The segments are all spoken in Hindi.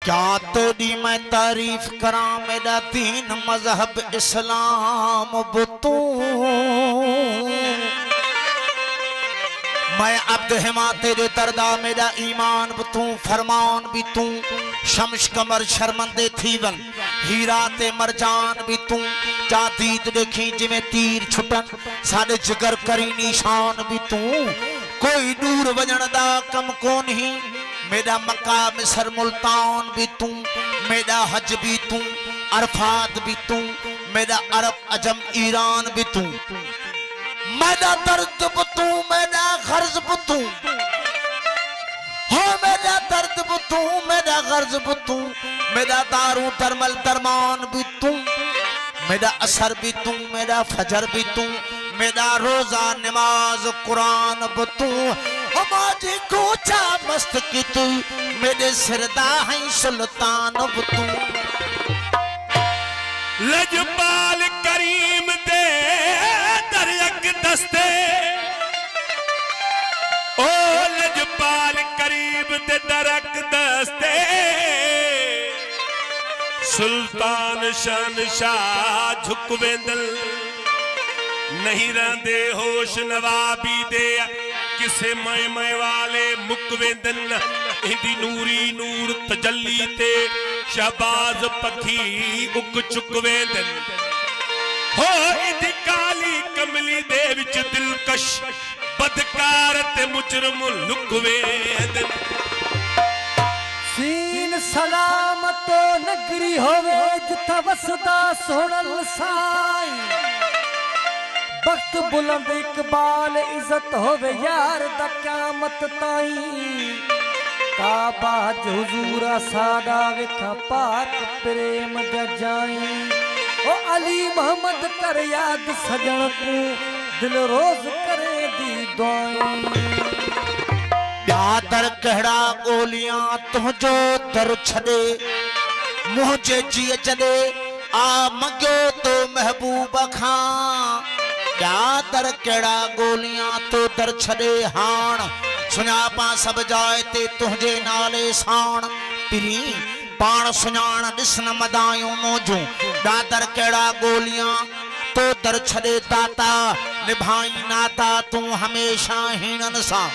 क्या तेरी मैं तारीफ करा मेरा दीन मजहब इस्लाम बुतू मैं अब्द हिमा तेरे दरदा मेरा ईमान बुतू फरमान भी तू शम्स कमर शर्मंदे थीवन हीरा ते मरजान भी तू जादीद देखी जिमें तीर छुटन साडे जिगर करी निशान भी तू कोई दूर वजन दा कम को नहीं मेरा मक्का मिस्र मुल्तान भी तू मेरा हज भी तू अरफात भी तू मेरा अरब अजम ईरान भी तू मेरा दर्द भी तू मेरा गर्ज भी तू हो मेरा दर्द भी तू मेरा गर्ज भी तू मेरा दारू दरमल दरमान भी तू मेरा असर भी तू मेरा फजर भी तू मेरा रोजा नमाज कुरान भी तू हमारी कोचा मस्त की तू मेरे सिरदा है सुल्तान भी तू लजपाल करीम दे दरयक दस्ते ओ लजपाल करीम दे दरक दस्ते सुल्तान शहनशाह झुकवेंदल नहीं रहंदे होश नवाबी दे किसे मैं वाले मुकवेंदन इंदी नूरी नूर तजल्ली ते शहबाज पखी उक चुकवेंदन हो इंदी काली कमली दे विच दिलकश बदकार ते मुजरम लुकवेंदन सीन सलामतो नगरी होवे जिथा वसदा सोहणल साईं वक्त बुलंद इकबाल इज्जत होवे यार दा क़यामत ताईं काबा हुजूर साडा वेखा पाक प्रेम दा जाई ओ अली मोहम्मद कर याद सजण को दिल रोज करे दी दुआई दर कहड़ा गोलियां तुझो दर छड़े मुझे जिए जदे आ मंगो तो महबूब खां दर केड़ा गोलियां तो दर छड़े हाण सुञापा सब जाए ते तुझे नाले साण पिरी पाण सुञाण ॾिस न मदायूं मौजूं दादर केड़ा गोलियां तो दर छड़े दाता निभाई नाता तू हमेशा हीणन सां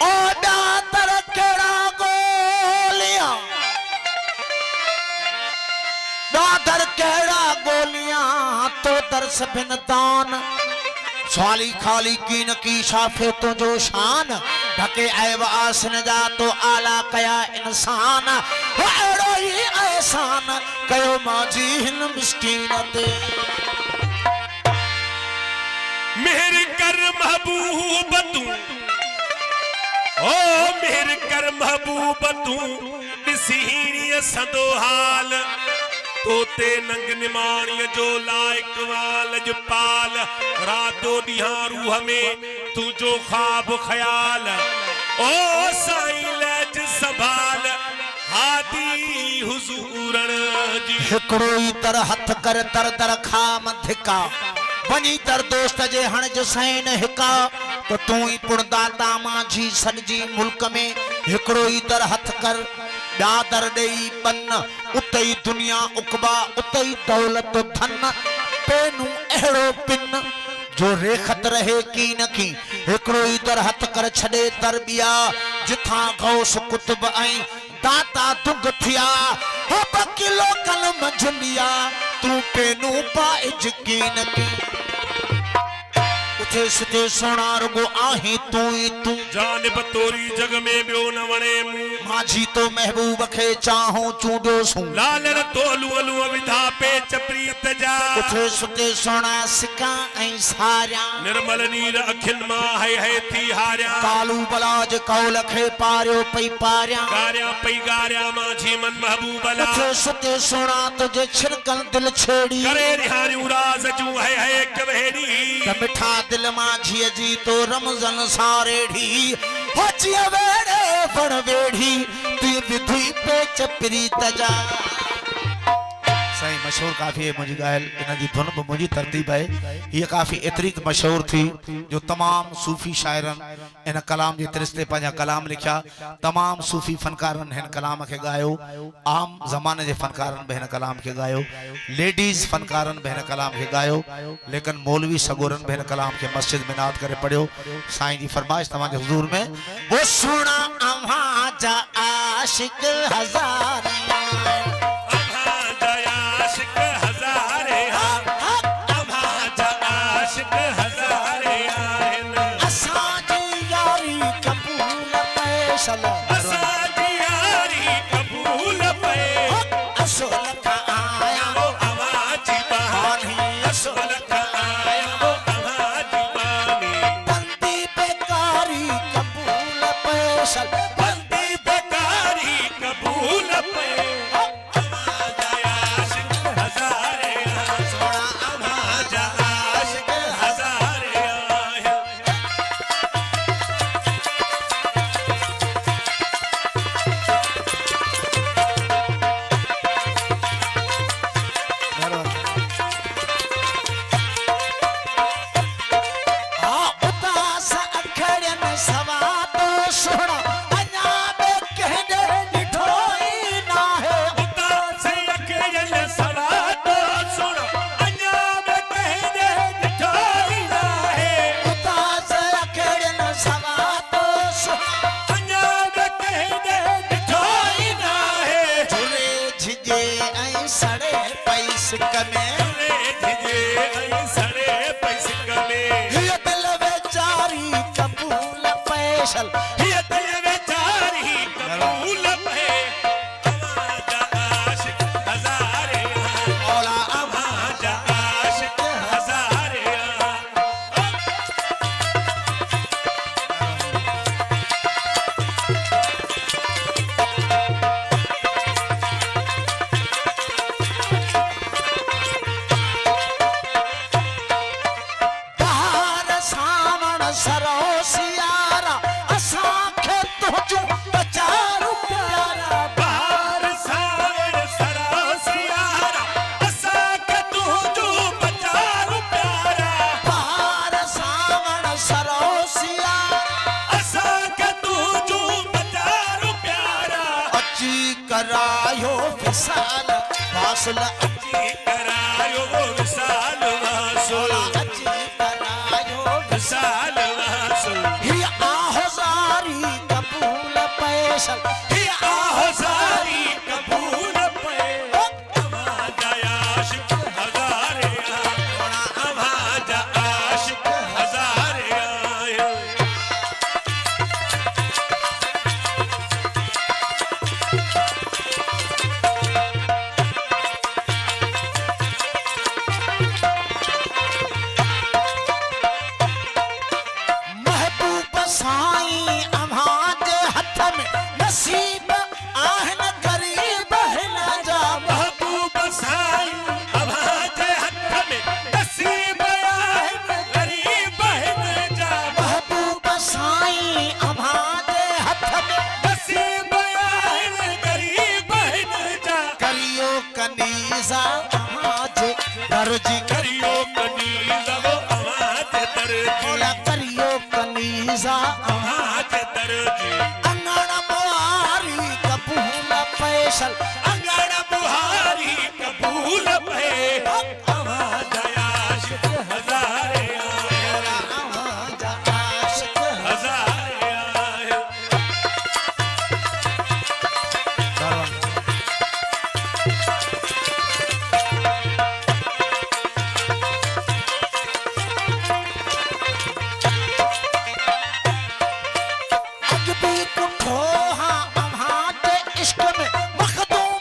ओ दादर केड़ा गोलियां दादर केड़ा गोलियां तो दर सभिन दान स्वाली खाली की न की शाफे तो जो शान ढके ऐब आसन जा तो आला कया इंसान अड़ो ही एहसान कयो माजी हिन मिस्कीन ते मेहर कर महबूब तू ओ मेहर कर महबूब तू दिसीनी संदो हाल तोते नंग निमाणीअ जो लाइक वाल पाल रातो ॾींहां रूह में तुझो ख्वाब ख्याल ओ साईं लज संभाल हादी हुजूरन जी हिकड़ो ई तर हथ कर तर तर खा मधिका वनी तर दोस्त जे हण जो सैन हिका तो तू ही पुणदाता माझी सॼी मुल्क में हिकड़ो ई तर हथ कर दादर देई बन उतई दुनिया उकबा उतई दौलत धन पेनू एड़ो पिन जो रेखत रहे की न की हिकड़ो ई दर हथ कर छड़े तरबिया जिथा गौस कुतुब आई दाता तुग थिया हो बकिलो कलम झुलिया तू पेनू पाइज की न की उठे सुठे सोना रुगो आहे तू जानिब तोरी जग में बियो न वणे माझी तो महबूब खे चाहो चूडो सू लाल तोलू अलू विधा पे चप्रीत जा उठे सुठे सोना सिका ऐ सारिया निर्मल नीर अखिन मा है थी हारिया कालू बलाज कौल खे पारियो पई पारिया गारिया पई गारिया माझी मन महबूब ला उठे सुठे सोना तुझे छिड़कन दिल छेड़ी करे रिहानी राज जू है कवेड़ी मिठा दिल माझी जी तो रमजन सारेड़ी होची वेड़े बण वेड़ी तू विधि पे चपरी तजा सही मशहूर काफ़ी है मुझी ॻाल्हि इन जी धुन बि मुंहिंजी तरतीब आहे हीअ काफ़ी एतिरी त मशहूर थी जो तमामु सूफ़ी शाइरनि इन कलाम जे तिरिश्ते पंहिंजा कलाम लिखिया तमामु सूफ़ी फनकारनि हिन कलाम खे ॻायो आम ज़माने जे फनकारनि बि हिन कलाम खे ॻायो लेडीज़ फनकारनि बि हिन कलाम खे ॻायो लेकिन मौलवी सगोरनि बि हिन कलाम खे मस्जिद में नात करे पढ़ियो साईं जी फरमाइश तव्हांजे हुज़ूर में वो सुणा अव्हां जा आशिक हज़ार इश्क में मखदूम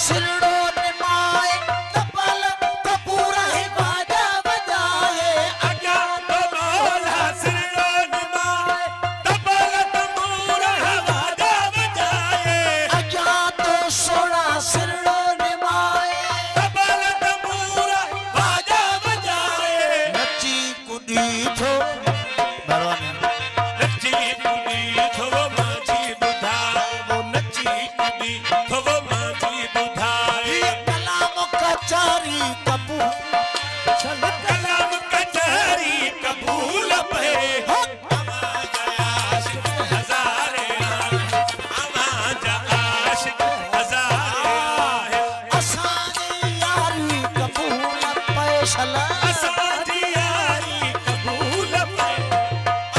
सिरड़ो निमाए तबल कपूर है बाजा बजाए अॻियां तो मौला सिरड़ो निमाए तबल तंबूर हवाजा वॼाए अजा तो सोना सिरड़ो निमाए तबल तंबूर बाजा वॼाए नची कुड़ी थो भरवानी नची कुड़ी थो माझी ॿुधा वो नची कुड़ी थो माझी ॿुधाए कलाम कचारी कपू कलाम कचहरी कबूल पे आवाज़ आशिक हज़ारे आवाज़ आशिक हज़ारे असानी यारी कबूल पैसल असांजी यारी कबूल पे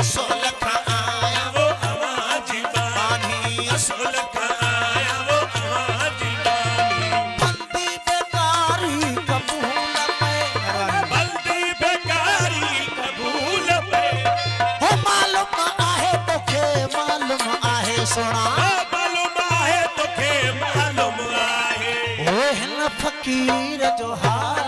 असल खा आया वो आवाज़ी बानी असुल खाया वो आवाज़ी बानी बंदी बेकारी कबूल बल्दी बेकारी कबूल पे हो मालूम आहे तोखे मालूम आहे सोना मालूम आहे तोखे मालूम आहे ओ हिन फकीर जो हाल